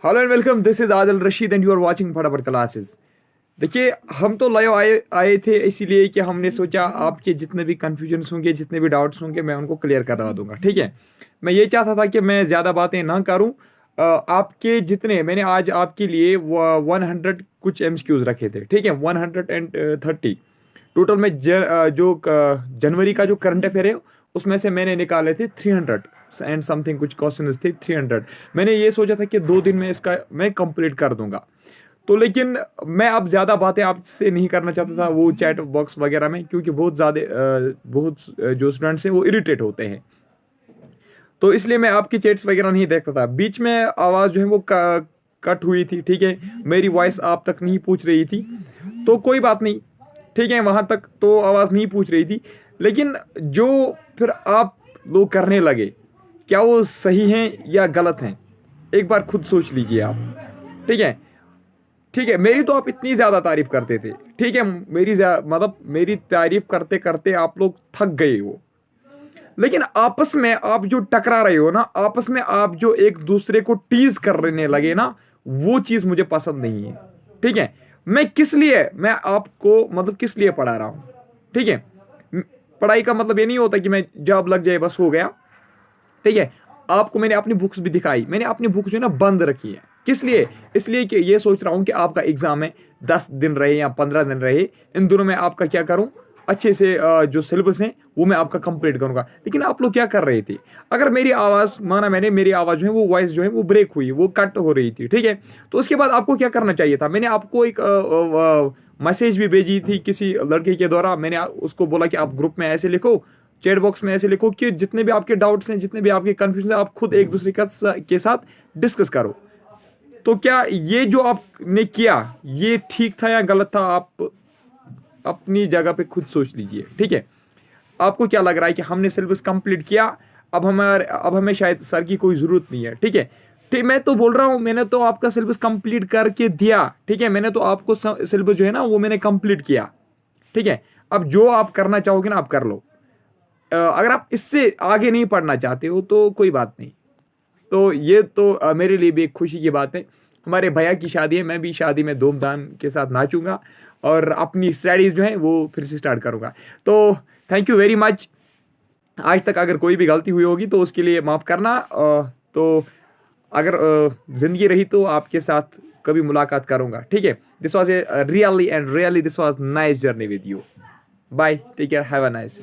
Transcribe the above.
Hello and welcome, this is Adil Rashid and you are watching Fatafat classes. देखिए, हम तो live आए थे इसीलिए कि हमने सोचा आपके जितने भी कन्फ्यूजन्स होंगे, जितने भी डाउट्स होंगे, मैं उनको क्लियर करवा दूंगा। ठीक है, मैं ये चाहता था कि मैं ज़्यादा बातें ना करूं। आपके जितने मैंने आज आपके लिए 100 कुछ एमसीक्यूज रखे थे। ठीक है, 130 टोटल में जनवरी का जो करंट अफेयर है उसमें से मैंने निकाले थे 300 एंड समथिंग कुछ क्वेश्चन थे 300। मैंने ये सोचा था कि 2 दिन में इसका मैं कंप्लीट कर दूंगा। तो लेकिन मैं अब ज़्यादा बातें आपसे नहीं करना चाहता था वो चैट बॉक्स वगैरह में, क्योंकि बहुत ज़्यादा जो स्टूडेंट्स हैं वो इरिटेट होते हैं। तो इसलिए मैं आपकी चैट्स वगैरह नहीं देखता था। बीच में आवाज़ जो है वो कट हुई थी। ठीक है, मेरी वॉइस आप तक नहीं पूछ रही थी, तो कोई बात नहीं। ठीक है, वहाँ तक तो आवाज़ नहीं पूछ रही थी, लेकिन जो फिर आप लोग करने लगे, क्या वो सही हैं या गलत हैं, एक बार खुद सोच लीजिए आप। ठीक है, ठीक है, मेरी तो आप इतनी ज़्यादा तारीफ करते थे। ठीक है, मतलब मेरी तारीफ करते करते आप लोग थक गए हो, लेकिन आपस में आप जो टकरा रहे हो ना, आपस में आप जो एक दूसरे को टीज करने लगे ना, वो चीज़ मुझे पसंद नहीं है। ठीक है, मैं आपको मतलब किस लिए पढ़ा रहा हूँ। ठीक है, पढ़ाई का मतलब ये नहीं होता कि मैं जॉब लग जाए बस हो गया। ठीक है, आपको मैंने अपनी बुक्स भी दिखाई, मैंने अपनी बुक्स जो है ना बंद रखी है। किस लिए? इसलिए कि ये सोच रहा हूँ कि आपका एग्जाम है, 10 दिन रहे या 15 दिन रहे, इन दोनों में आपका क्या करूँ, अच्छे से जो सिलेबस है वो मैं आपका कंप्लीट करूंगा। लेकिन आप लोग क्या कर रहे थे, अगर मेरी आवाज़ माना, मेरी आवाज़ जो है वो वॉइस जो है वो ब्रेक हुई, वो कट हो रही थी। ठीक है, तो उसके बाद आपको क्या करना चाहिए था? मैंने आपको एक मैसेज भी भेजी थी किसी लड़के के द्वारा। मैंने उसको बोला कि आप ग्रुप में ऐसे लिखो, चैट बॉक्स में ऐसे लिखो कि जितने भी आपके डाउट्स हैं, जितने भी आपके कंफ्यूजन है, आप खुद एक दूसरे के साथ डिस्कस करो। तो क्या ये जो आपने किया ये ठीक था या गलत था? आप अपनी जगह पे खुद सोच लीजिए। ठीक है, आपको क्या लग रहा है कि हमने सिलेबस कंप्लीट किया, अब हमें शायद सर की कोई ज़रूरत नहीं है। ठीक है, ठीक, मैं तो बोल रहा हूँ, मैंने तो आपका सिलेबस कंप्लीट करके दिया। ठीक है, मैंने तो आपको सिलेबस जो है ना वो मैंने कंप्लीट किया। ठीक है, अब जो आप करना चाहोगे ना आप कर लो। अगर आप इससे आगे नहीं पढ़ना चाहते हो तो कोई बात नहीं। तो ये तो मेरे लिए भी एक खुशी की बात है। हमारे भैया की शादी है, मैं भी शादी में धूमधाम के साथ नाचूंगा और अपनी स्टडीज़ जो है वो फिर से स्टार्ट करूंगा। तो थैंक यू वेरी मच। आज तक अगर कोई भी गलती हुई होगी तो उसके लिए माफ़ करना। तो अगर ज़िंदगी रही तो आपके साथ कभी मुलाकात करूंगा। ठीक है, this was a really and really this was nice journey with you. Bye, take care, have a nice.